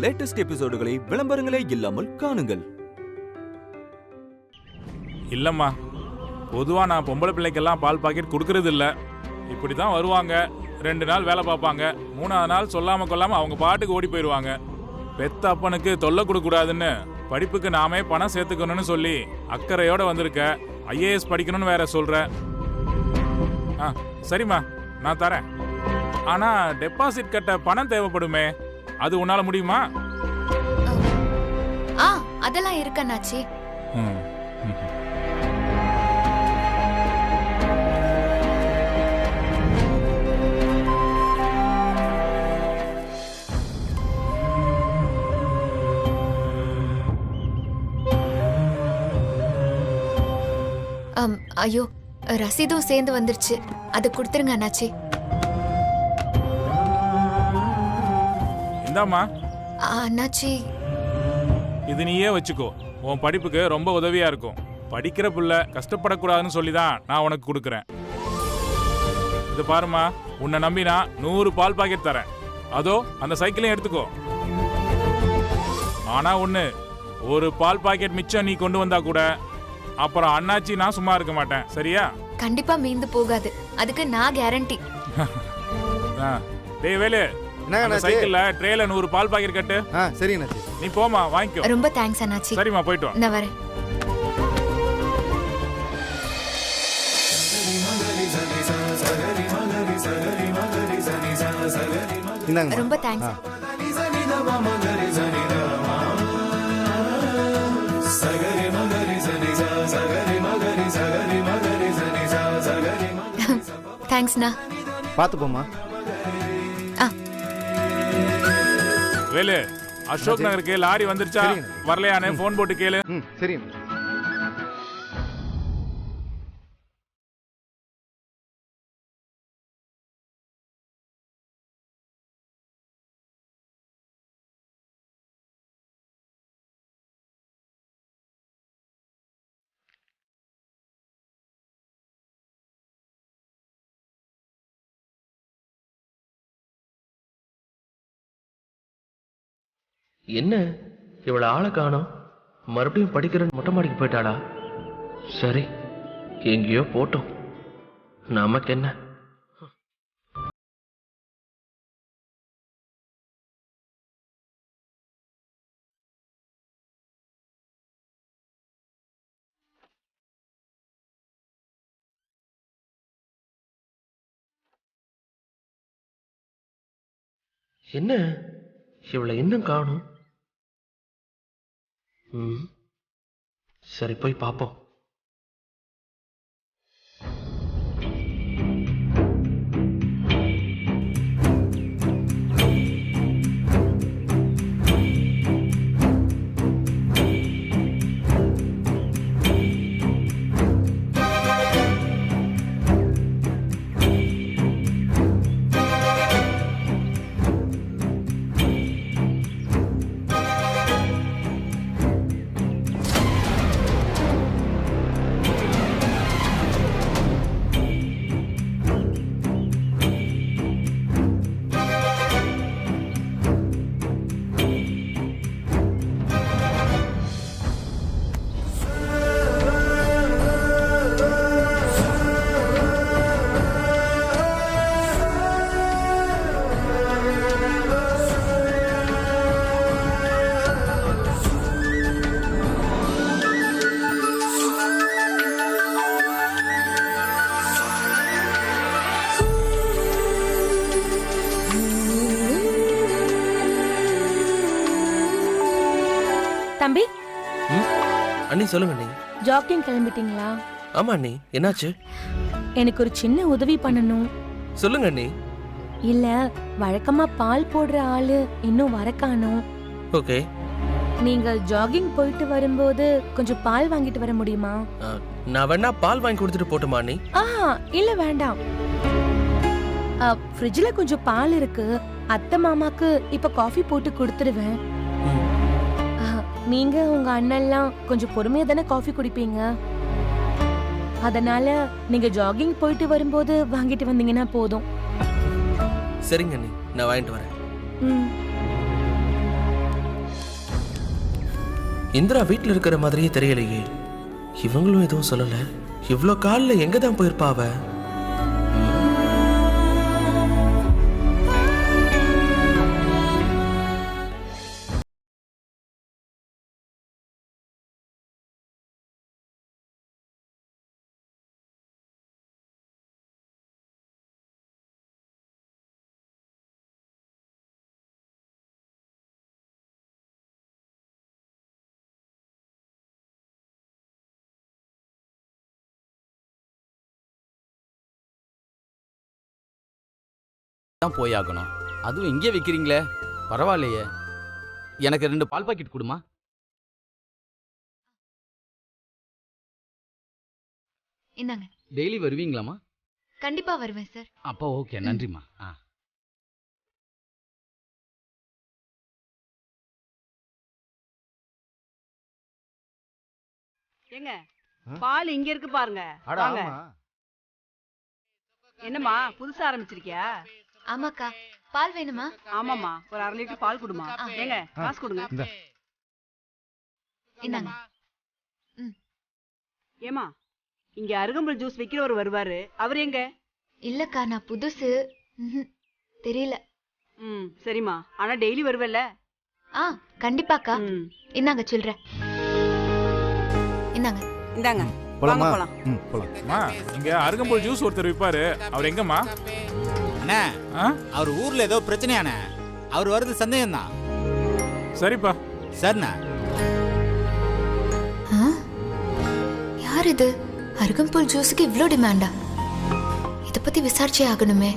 Latest எபிசோடுகளை விளம்பரங்களே இல்லாமல் காணுங்கள். இல்லம்மா, பொதுவா நான் பொம்பளை பிள்ளைக்கெல்லாம் பால் பாக்கெட் கொடுக்கறது இல்ல. இப்படிதான் வருவாங்க, 2 நாள் வேலை பார்ப்பாங்க, 3ஆவது நாள் சொல்லாம கொள்ளாம அவங்க பாட்டுக்கு ஓடி போயிடுவாங்க. பெத்த அப்பனுக்கு தொல்லை கொடுக்க கூடாதுன்னு படிப்புக்கு நாமே பணம் சேர்த்துக்கணும்னு சொல்லி அக்கறையோட வந்திருக்க. IAS படிக்கணும்னு வேற சொல்ற. சரிம்மா, நான் தரேன். ஆனா டெபாசிட் கட்ட பணம் தேவைப்படுமே, அது உன்னால முடியுமா? அதெல்லாம் இருக்கண்ணாச்சி. ஐயோ, ரசீதும் சேர்ந்து வந்துருச்சு, அது கொடுத்துருங்க அண்ணாச்சி. இந்தாம்மா. அண்ணாச்சி, இது நீயே வச்சுக்கோ, உன் படிப்புக்கு ரொம்ப உதவியா இருக்கும். படிக்கிற புள்ள கஷ்டப்படக்கூடாதுன்னு சொல்லிதான் நான் உனக்கு கொடுக்குறேன். இது பாருமா, உன்னை நம்பி நான் 100 பால் பாக்கெட் தரேன். அதோ அந்த சைக்கிளையும் எடுத்துக்கோ. ஆனா ஒண்ணு, ஒரு பால் பாக்கெட் மிச்சம் நீ கொண்டு வந்தா கூட அப்புறம் அண்ணாச்சி நான் சும்மா இருக்க மாட்டேன், சரியா? கண்டிப்பா மீந்து போகாது, அதுக்கு நான் கேரண்டி. டேய் வேலு, அந்த சைக்கிள்ல ட்ரேல 100 பால் பாக்கெட் கட்டு. சரி அண்ணாச்சி. நீ போமா, வாங்கிக்கோ. ரொம்ப தேங்க்ஸ் அண்ணாச்சி. சரிம்மா, போயிட்டு வா. நான் வரேன். ரொம்ப தேங்க்ஸ். தேங்க்ஸ்ண்ணா. பாத்து போமா. வேலு, அசோக் நகருக்கு லாரி வந்துருச்சா வரலையானே போன் போட்டு கேளு. சரி. என்ன இவளை ஆளை காணோம்? மறுபடியும் படிக்கிறேன்னு மொட்டை மாடிக்கு போயிட்டாளா? சரி, எங்கேயோ போட்டோம், நமக்கு என்ன. என்ன இவளை இன்னும் காணும்? சரி, போய் பாப்போம். தம்பி. அண்ணி சொல்லுங்க அண்ணி. ஜாக்கிங் கிளம்பிட்டீங்களா? ஆமா அண்ணி, என்னாச்சு? எனக்கு ஒரு சின்ன உதவி பண்ணணும். சொல்லுங்க அண்ணி. இல்ல, வழக்கமா பால் போடுற ஆளு இன்னும் வரக்கானோம். ஓகே. நீங்க ஜாகிங் போயிட்டு வரும்போது கொஞ்சம் பால் வாங்கிட்டு வர முடியுமா? நான் வேணா பால் வாங்கி கொடுத்துட்டு போட்டுமா அண்ணி? இல்ல வேண்டாம். ஃப்ரிட்ஜ்ல கொஞ்சம் பால் இருக்கு, அத்தை மாமாக்கு இப்ப காஃபி போட்டு கொடுத்துடுவேன். நீங்க உங்க அண்ணெல்லாம் கொஞ்சம் பொறுமையா தானே காஃபி குடிப்பீங்க. அதனால நீங்க ஜாகிங் போயிட்டு வரும்போது வாங்கிட்டு வந்தீங்கன்னா போதும். சரிங்க அண்ணி, நான் வாங்கிட்டு வரேன். இந்திரா வீட்டில் இருக்கிற மாதிரியே தெரியலையே. இவங்களும் எதுவும் சொல்லல. இவ்வளோ காலில் எங்க தான் போயிருப்பா அவ? தான் போயாகணும். அதுவும் இங்கே வைக்கிறீங்களே, பரவாயில்லையே. எனக்கு 2 பால் பாக்கெட் கொடுமா. இந்தாங்க. டெய்லி வருவீங்களாமா? கண்டிப்பா வருவேன் சார். அப்போ ஓகே, நன்றிம்மா. ஏங்க பால் இங்க இருக்கு பாருங்க. வாங்க. என்னம்மா புதுசா ஆரம்பிச்சிருக்கியா? ஆமாக்கா. பால் வேணுமா? ஆமாம்மா, ஒரு 1/2 லிட்டர் பால் கொடுமா. ஏங்க காசு கொடுங்க. இந்தாங்க. ஏமா, இங்க அருகம்புல் ஜூஸ் விக்கிறவர் வருவாரு, அவர் எங்க? இல்லக்கா, நான் புதுசு. தெரியல. சரிம்மா, ஆனா டெய்லி வருவல்ல? கண்டிப்பாக்கா. இந்தாங்க சில்ற. இந்தாங்க. இந்தாங்க. போலாமா? போலாம். போலாம். அம்மா, இங்க அருகம்புல் ஜூஸ் ஒருத்தர் விற்பாரு. அவர் எங்கம்மா? அண்ணா, அவர் ஊர்ல ஏதோ பிரச்சனையாண்ணே. அவர் வருது சந்தேகம் தான். சரிப்பா. சரிண்ணா. யார் இது? அருகம்புல் ஜூஸுக்கு இவ்ளோ டிமாண்டா? இத பத்தி விசாரிச்சே ஆகணுமே.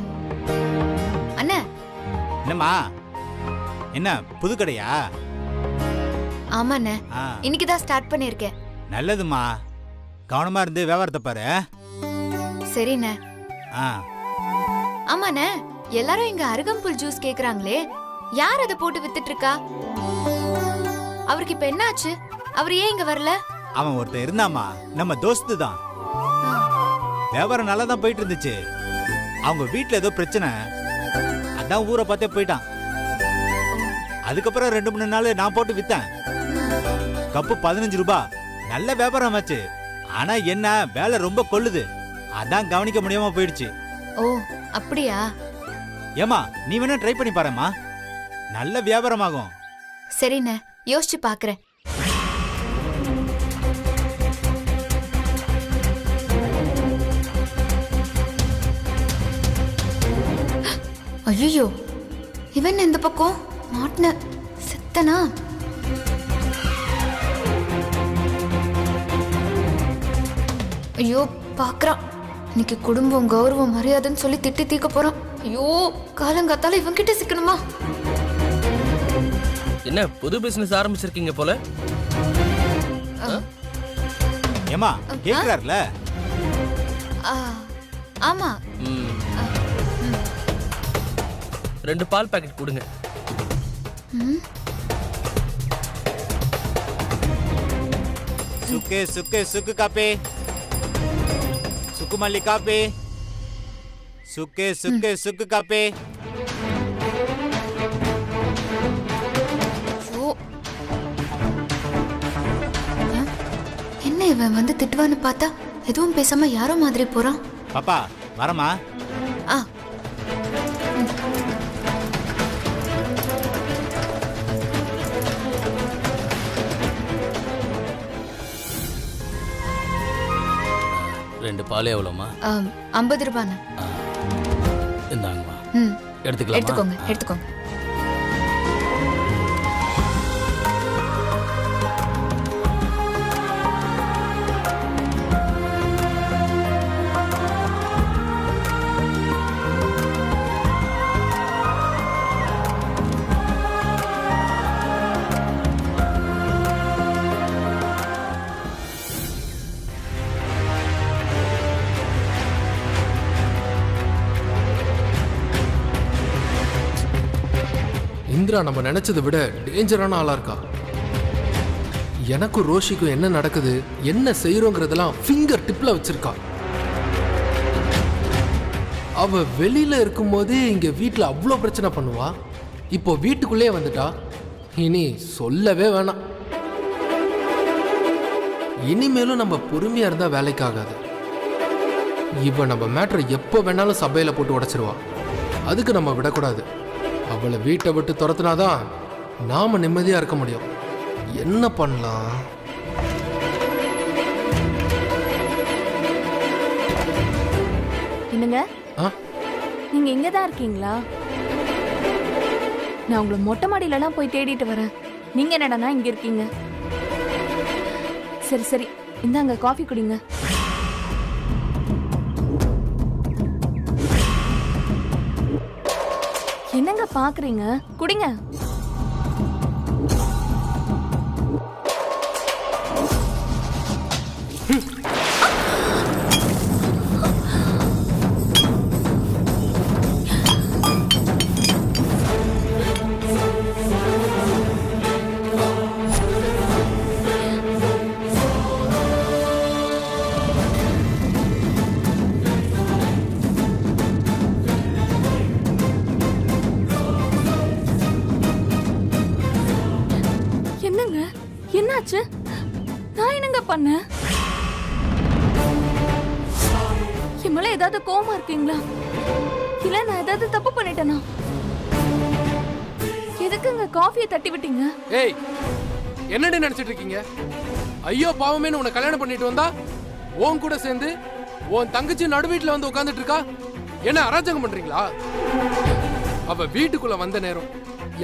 அண்ணா. என்னம்மா? என்ன புது கடையா? ஆமாண்ணே, இன்னைக்குதான் ஸ்டார்ட் பண்ணிருக்கேன். நல்லதுமா, கவனமா இருந்து வியாபாரத்தை பாரு. சரிண்ணே. ஆமாண்ணே, எல்லாரும் இங்க அருகம்புல் ஜூஸ் கேக்குறாங்களே, யார் அதை போட்டு வித்துட்டு இருக்கா? அவருக்கு இப்ப என்ன ஆச்சு? அவர் ஏன் இங்க வரல? அவன் ஒருத்தன் இருந்தாமா, நம்ம தோஸ்து தான். வியாபாரம் நல்லா தான் போயிட்டு இருந்துச்சு. அவங்க வீட்டுல ஏதோ பிரச்சனை, அதான் ஊரை பார்த்தே போயிட்டான். அதுக்கப்புறம் 2-3 நாள் நான் போட்டு வித்தேன். கப்பு 15 ரூபாய். நல்ல வியாபாரம் ஆச்சு. ஆனா என்ன, வேலை ரொம்ப கொள்ளுது. அதான் கவனிக்க முடியாம போயிடுச்சு. ஓ, அப்படியா? ஏமா, நீ வேணா ட்ரை பண்ணி பாருமா, நல்ல வியாபாரம் ஆகும். சரிண்ணே, யோசிச்சு பாக்குறேன். ஐயோ, இவன் இந்த பக்கம் மாட்டின செத்தனா? ஐயோ, பாக்குறான். இன்னைக்கு குடும்பம் கௌரவம் மரியாதைன்னு சொல்லி திட்டி தீக்க போறான். ஐயோ, காலங்காத்தால இவன் கிட்ட சிக்கணுமா? என்ன புது பிசினஸ் ஆரம்பிச்சிருக்கீங்க போல? ஏமா, கேக்குறாருல? ஆமா. 2 பால் பாக்கெட் கொடுங்க. சுக்கு சுக்கு சுக்கு காப்பி, சுக்கு மல்லி காப்பி, சுக்கு சுக்கு சுக்கு காப்பி. என்ன இவன் வந்து திட்டுவான்னு பார்த்தா எதுவும் பேசாம யாரோ மாதிரி போறான். பாப்பா வரமா? ரெண்டு பால் எவ்வளோமா? 50 ரூபாண்ணா. இந்தாங்கம்மா. எடுத்துக்கலாம். எடுத்துக்கோங்க, எடுத்துக்கோங்க. இந்திரா நம்ம நினைச்சதை விட டேஞ்சரான ஆளா இருக்கா. எனக்கும் ரோஷிக்கும் என்ன நடக்குது, என்ன செய்யறோங்கிறதெல்லாம் ஃபிங்கர் டிப்ல வச்சிருக்கா. அவ வெளியில இருக்கும்போதே இங்க வீட்டுல அவ்வளோ பிரச்சனை பண்ணுவா. இப்போ வீட்டுக்குள்ளே வந்துட்டா, இனி சொல்லவே வேணாம். இனிமேலும் நம்ம பொறுமையா இருந்தா வேலைக்கு ஆகாது. இவ நம்ம மேட்டரை எப்போ வேணாலும் சபையில போட்டு உடைச்சிருவா. அதுக்கு நம்ம விடக்கூடாது. அவளை வீட்டை விட்டு துரத்துனாதான் நாம நிம்மதியா இருக்க முடியும். என்ன பண்ணலாம்? என்னங்க ஆ? நீங்க இங்க தான் இருக்கீங்களா? நான் உங்களை மொட்டை மாடியிலலாம் போய் தேடிட்டு வரேன். நீங்க என்னடா இங்க இருக்கீங்க? சரி சரி, இந்தாங்க காஃபி குடிங்க. என்னங்க பாக்குறீங்க? குடிங்க. என்னங்க என்னாச்சு? நான் என்னங்க பண்ணேன்? என் மேல ஏதாவது கோவமா இருக்கீங்களா? இல்ல நான் ஏதாவது தப்பு பண்ணிட்டேனா? எதுக்குங்க காஃபியை தட்டி விட்டீங்க? ஏய், என்னடி நினைச்சிட்டு இருக்கீங்க? ஐயோ பாவமேன்னு உன்னை கல்யாணம் பண்ணிட்டு வந்தா உன் கூட சேர்ந்து உன் தங்கச்சி நடு வீட்டுல வந்து உட்காந்துட்டு இருக்கா. என்ன அராஜகம் பண்றீங்களா? அவ வீட்டுக்குள்ள வந்த நேரம்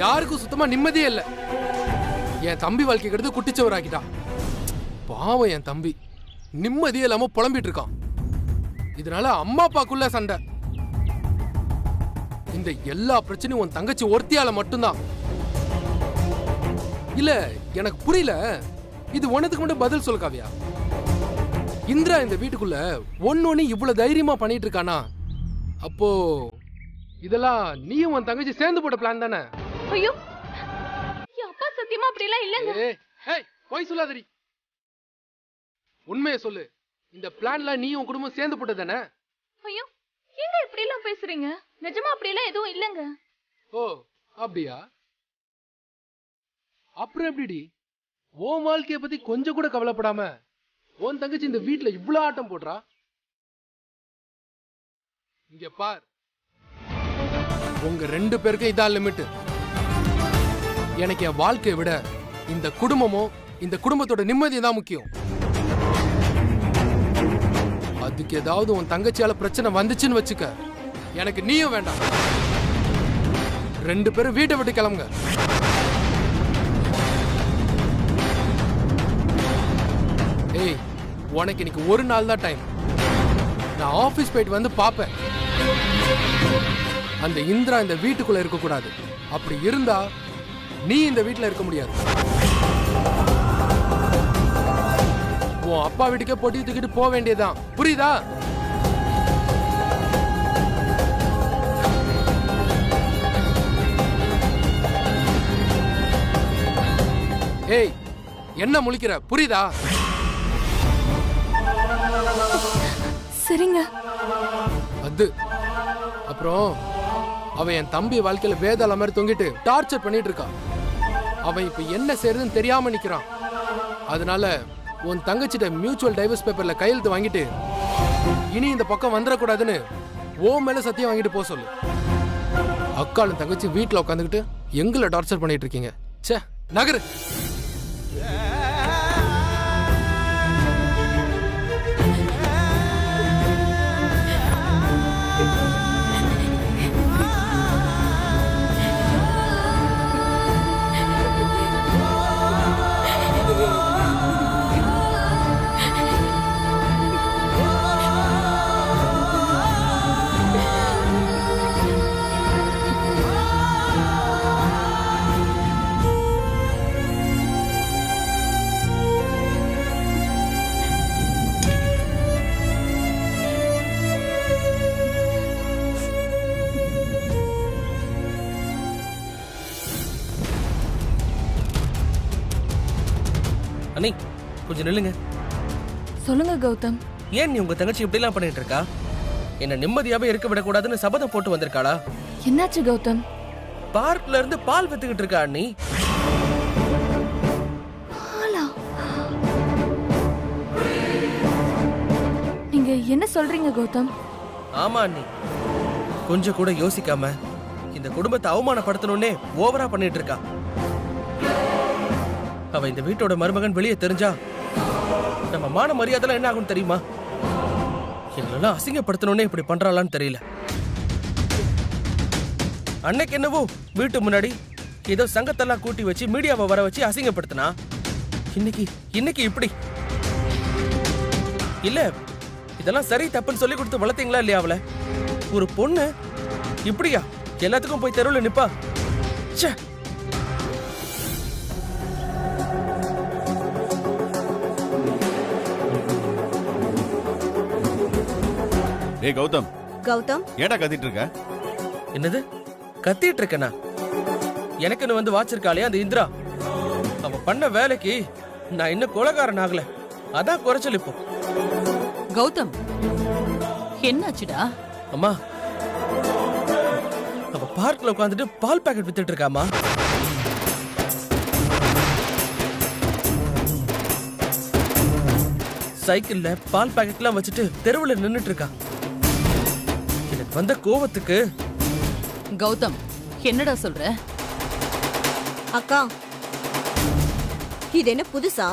யாருக்கும் சுத்தமா நிம்மதியே இல்லை. என் தம்பி வாழ்க்கை கெடுத்து குட்டிச்சவராக்கிட்டான். பாவம் என் தம்பி நிம்மதியே இல்லாம புலம்பிட்டு இருக்கான். இதனால அம்மா அப்பாக்குள்ள சண்டை. இந்த எல்லா பிரச்சனையும் உன் தங்கச்சி ஒருத்தியால மட்டும்தான். இல்ல எனக்கு புரியல. இது ஒன்னதுக்கு மட்டும் பதில் சொல்லு காவியா. இந்திரா இந்த வீட்டுக்குள்ள ஒன்னொன்னு இவ்வளவு தைரியமா பண்ணிட்டு இருக்கானா, அப்போ இதெல்லாம் நீயும் உன் தங்கச்சி சேர்ந்து போட்ட பிளான் தானே? ஐயோ, அப்பா சத்தியமா அப்படி எல்லாம் இல்லங்க. ஏய், போய் சொல்லாதடி. உண்மையை சொல்லு. இந்த பிளான்ல நீ உன் குடும்பம் சேர்ந்து போட்டதானே? ஐயோ, ஏங்க இப்படி எல்லாம் பேசுறீங்க? நிஜமா அப்படி எல்லாம் எதுவும் இல்லங்க. ஓ, அப்படியா? அப்புறம் எப்படிடி உன் வாழ்க்கைய பத்தி கொஞ்சம் கூட கவலைப்படாம உன் தங்கச்சி இந்த வீட்டுல இவ்வளவு ஆட்டம் போடுறா? இங்க பார், உங்க 2 பேருக்கும் இதான் லிமிட். எனக்கு என் வாழ்க்கையை விட இந்த குடும்பமும் இந்த குடும்பத்தோட நிம்மதியும் தான் முக்கியம். அதுக்கு ஏதாவது உன் தங்கச்சியால பிரச்சனை வந்துச்சுன்னு வச்சுக்க, எனக்கு நீயும் வேண்டாம். 2 பேரும் வீட்டை விட்டு கிளம்புங்க. ஏய், உனக்கு இன்னைக்கு ஒரு நாள் தான் டைம். நான் ஆபீஸ் போயிட்டு வந்து பாப்பேன். அந்த இந்திரா இந்த வீட்டுக்குள்ள இருக்க கூடாது. அப்படி இருந்தா நீ இந்த வீட்டுல இருக்க முடியாது. உன் அப்பா வீட்டுக்கே பொட்டி தூக்கிட்டு போக வேண்டியதுதான். புரியுதா? ஏய், என்ன முழிக்கிற? புரியுதா? சரிங்க. அது அப்புறம் அவன் என் தம்பி வாழ்க்கையில வேதாள மாதிரி தொங்கிட்டு டார்ச்சர் பண்ணிட்டு இருக்கான். அவன் இப்ப என்ன செய்யறதுன்னு தெரியாம நிக்கிறான். அதனால உன் தங்கச்சிட்ட மியூச்சுவல் டைவர்ஸ் பேப்பர்ல கையெழுத்து வாங்கிட்டு இனி இந்த பக்கம் வந்துடக்கூடாதுன்னு ஓ மேல சத்தியம் வாங்கிட்டு போக சொல்லு. அக்காலும் தங்கச்சி வீட்டுல உட்காந்துக்கிட்டு எங்களை டார்ச்சர் பண்ணிட்டு இருக்கீங்க. ச்சே, நகரு. அண்ணி, கொஞ்சம் நில்லுங்க. சொல்லுங்க கௌதம். ஏன் நீ உங்க தங்கச்சி இப்படி எல்லாம் பண்ணிட்டு இருக்கா? என்ன நிம்மதியாவே இருக்க விடக்கூடாதுன்னு சபதம் போட்டு வந்திருக்காளா? என்னாச்சு கௌதம்? பார்க்ல இருந்து பால் வித்துக்கிட்டு இருக்கா அண்ணி. பாலா? என்ன சொல்றீங்க கௌதம்? ஆமா அண்ணி, கொஞ்சம் கூட யோசிக்காம இந்த குடும்பத்தை அவமானப்படுத்தணும்னே ஓவரா பண்ணிட்டு இருக்கா. அவ இந்த வீட்டோட மருமகன் வெளியே தெரிஞ்சா நம்ம மான மரியாதை என்ன ஆகும் தெரியுமா? எங்களெல்லாம் அசிங்கப்படுத்தணும்னே இப்படி பண்றாளான்னு தெரியல. அன்னைக்கு என்னவோ வீட்டு முன்னாடி ஏதோ சங்கத்தெல்லாம் கூட்டி வச்சு மீடியாவை வர வச்சு அசிங்கப்படுத்தினா, இன்னைக்கு இப்படி இல்ல. இதெல்லாம் சரி தப்புன்னு சொல்லி கொடுத்து வளர்த்தீங்களா இல்லையா அவளை? ஒரு பொண்ணு இப்படியா எல்லாத்துக்கும் போய் தெருவில் நிப்பா? ச்சே. ஏய் கௌதம். கௌதம், ஏடா கத்திட்டு இருக்க? என்னது கத்திட்டு இருக்கனா? எனக்குன்னு வந்து வாச்சிருக்காளே அந்த இந்திரா, அவ பண்ண வேலைக்கு நான் இன்னும் கொலைகாரன் ஆகல. அதான் குறைச்சல் இப்போ. கௌதம் என்னாச்சுடா? அம்மா, அவ பார்க்ல உட்காந்துட்டு பால் பாக்கெட் வித்துட்டு இருக்காமா. சைக்கிள்ல பால் பாக்கெட்லாம் வச்சுட்டு தெருவுல நின்னுட்டு இருக்கா. எனக்கு வந்த கோவத்துக்கு. கௌதம் என்னடா சொல்ற? அக்கா, இது என்ன புதுசா?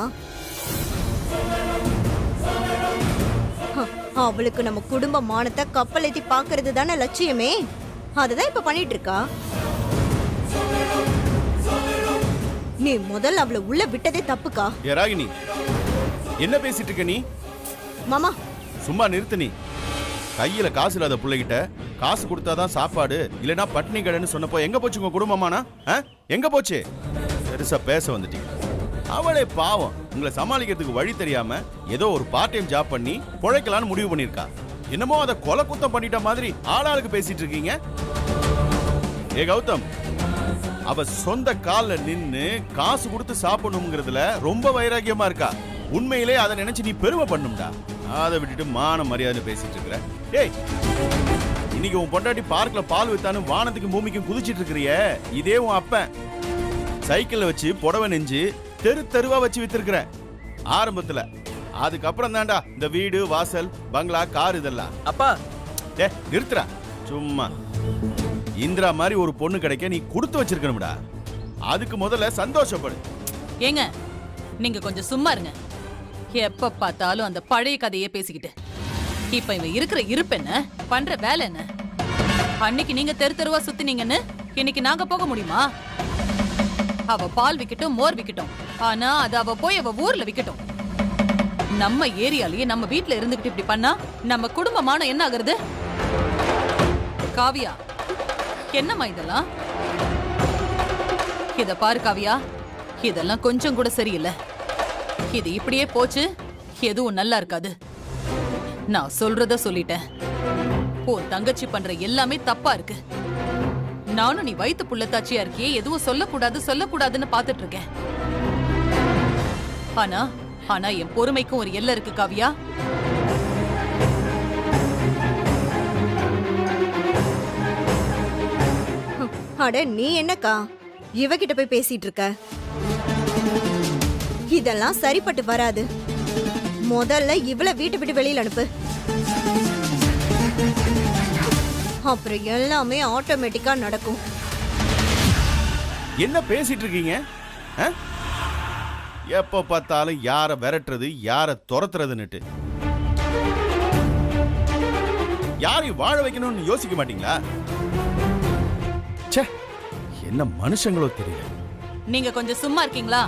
அவளுக்கு நம்ம குடும்ப மானத்தை கப்பல் ஏத்தி பாக்குறது தானே லட்சியமே. அதுதான் இப்ப பண்ணிட்டு இருக்கா. நீ முதல்ல அவளை உள்ள விட்டதே தப்புக்கா. ஏ ராகினி, என்ன பேசிட்டு இருக்க நீ? மாமா சும்மா நிறுத்து. நீ கையில காசு இல்லாத பிள்ளைகிட்ட காசு கொடுத்தாதான் சாப்பாடு, இல்லனா பட்னி கடைன்னு சொன்னப்போ எங்க போச்சு உங்க குடும்பமானா? எங்க போச்சு? பெருசா பேச வந்துட்டீங்க. அவளே பாவம், உங்களை சமாளிக்கிறதுக்கு வழி தெரியாம ஏதோ ஒரு பார்ட் டைம் ஜாப் பண்ணி பொழைக்கலான்னு முடிவு பண்ணிருக்கா. என்னமோ அதை கொலை குத்தம் பண்ணிட்ட மாதிரி ஆளாளுக்கு பேசிட்டு இருக்கீங்க. ஏ கௌதம், அவ சொந்த கால்ல நின்னு காசு கொடுத்து சாப்பிடணுங்கிறதுல ரொம்ப வைராக்கியமா இருக்கா. உண்மையிலே அதை நினைச்சு நீ பெருமை பண்ணும்டா. அதை விட்டுட்டு மான மரியாதை பேசிட்டு இருக்கிற. ஏய், இன்னைக்கு உன் பொண்டாட்டி பார்க்ல பால் வித்தானு வானத்துக்கு பூமிக்கும் குதிச்சிட்டு இருக்கிறிய, இதே உன் அப்பன் சைக்கிள்ல வச்சு புடவை நெஞ்சு தெரு தெருவா வச்சு வித்திருக்கிற ஆரம்பத்துல. அதுக்கப்புறம் தான்டா இந்த வீடு வாசல் பங்களா கார் இதெல்லாம். அப்பா நிறுத்துறா. சும்மா இந்திரா மாதிரி ஒரு பொண்ணு கிடைக்க நீ கொடுத்து வச்சிருக்கணும்டா. அதுக்கு முதல்ல சந்தோஷப்படு. ஏங்க நீங்க கொஞ்சம் சும்மா இருங்க. எப்ப பார்த்தாலும் அந்த பழைய கதையே பேசிக்கிட்டு. இப்ப இவன் இருக்கிற இருப்பு என்ன, பண்ற வேலை என்ன? அன்னைக்கு நீங்க தெரு தெருவா சுத்தினீங்கன்னு இன்னைக்கு நாங்க போக முடியுமா? அவ பால் விக்கட்டும் மோர் விக்கட்டும், ஆனா அது அவ போய் அவ ஊர்ல விக்கட்டும். நம்ம ஏரியாலயே நம்ம வீட்டுல இருந்துகிட்டு இப்படி பண்ணா நம்ம குடும்பமான என்ன ஆகுறது? காவியா, என்னம்மா இதெல்லாம்? இத பாரு காவியா, இதெல்லாம் கொஞ்சம் கூட சரியில்லை. இது இப்படியே போச்சு எதுவும் நல்லா இருக்காது. நான் சொல்றத சொல்லிட்டேன். உன் தங்கச்சி பண்ற எல்லாமே தப்பா இருக்கு. நானும் நீ வயித்து புள்ளத்தாச்சியா இருக்கியே, எதுவும் சொல்லக்கூடாதுன்னு பாத்துட்டு இருக்கேன். ஆனா என் பொறுமைக்கும் ஒரு எல்லை இருக்கு காவியா. அட நீ என்னக்கா இவகிட்ட போய் பேசிட்டு இருக்க? இதெல்லாம் சரிப்பட்டு வராது. முதல்ல இவளை வீட்டை விட்டு வெளியில அனுப்பு. அப்புறம் எல்லாமே ஆட்டோமேட்டிக்கா நடக்கும். என்ன பேசிட்டு இருக்கீங்க? எப்ப பார்த்தாலும் யார விரட்டுறது யார துரத்துறதுன்னுட்டு. யாரையும் வாழ வைக்கணும்னு யோசிக்க மாட்டீங்களா? ச்சே, என்ன மனுஷங்களோ தெரியல. நீங்க கொஞ்சம் சும்மா இருக்கீங்களா?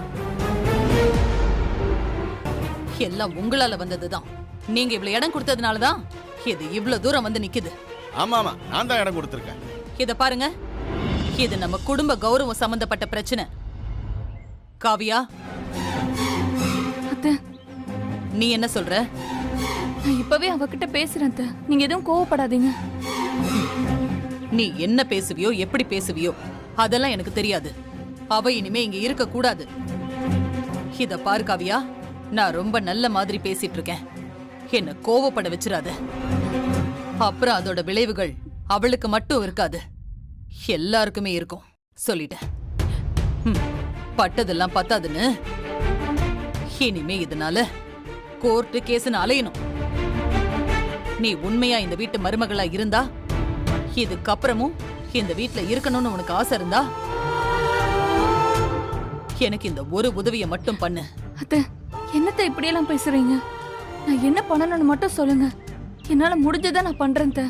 எல்லாம் உங்களால வந்ததுதான். நீங்க இவ்வளவு இடம் கொடுத்ததுனாலதான் இது இவ்வளவு தூரம் வந்து நிக்குது. ஆமா, நான் தான் இடம் கொடுத்திருக்கேன். இத பாருங்க, இது நம்ம குடும்ப கௌரவம் சம்பந்தப்பட்ட பிரச்சனை. காவியா, நீ என்ன சொல்ற? நான் இப்பவே அவகிட்ட பேசுறேன். நீங்க எதுவும் கோவப்படாதீங்க. நீ என்ன பேசுவியோ எப்படி பேசுவியோ அதெல்லாம் எனக்கு தெரியாது. அவ இனிமே இங்க இருக்க கூடாது. இத பாரு காவியா, நான் ரொம்ப நல்ல மாதிரி பேசிட்டு இருக்கேன். என்ன கோவப்பட வச்சிராத. அப்புறம் அதோட விளைவுகள் அவளுக்கு மட்டும் இருக்காது, எல்லாருக்குமே இருக்கும். சொல்லிட்டேன். பட்டதெல்லாம் பத்தாதுன்னு இனிமே இதனால கோர்ட்டு கேஸ்னு அலையணும். நீ உண்மையா இந்த வீட்டு மருமகளா இருந்தா இதுக்கப்புறமும் இந்த வீட்ல இருக்கணும்னு உனக்கு ஆசை இருந்தா எனக்கு இந்த ஒரு உதவியை மட்டும் பண்ணு. அத்தை, என்னத்த இப்படியெல்லாம் பேசுறீங்க? நான் என்ன பண்ணணும்னு மட்டும் சொல்லுங்க. என்னால முடிஞ்சதை நான் பண்றேன் அத்தை.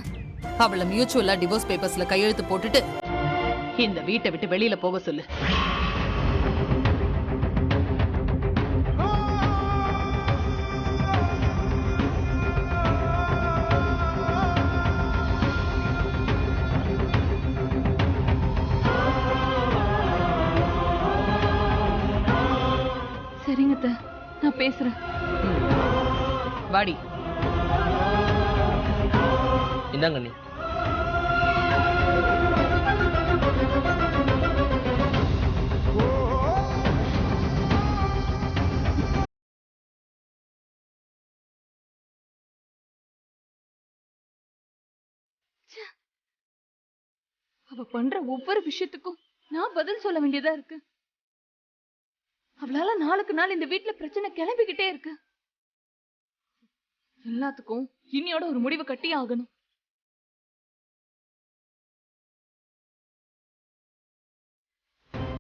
அவளை மியூச்சுவலா டிவோர்ஸ் பேப்பர்ஸ்ல கையெழுத்து போட்டுட்டு இந்த வீட்டை விட்டு வெளியில போக சொல்லு. சரிங்க அத்தை, நான் பேசுறேன். வாடி. இந்தாங்க நீ. அவ பண்ற ஒவ்வொரு விஷயத்துக்கும் நான் பதில் சொல்ல வேண்டியதா இருக்கு. அவளால நாளுக்கு நாள் இந்த வீட்டுல பிரச்சனை கிளம்பிக்கிட்டே இருக்கு. எல்லாத்துக்கும் இன்னியோட ஒரு முடிவு கட்டி ஆகணும்.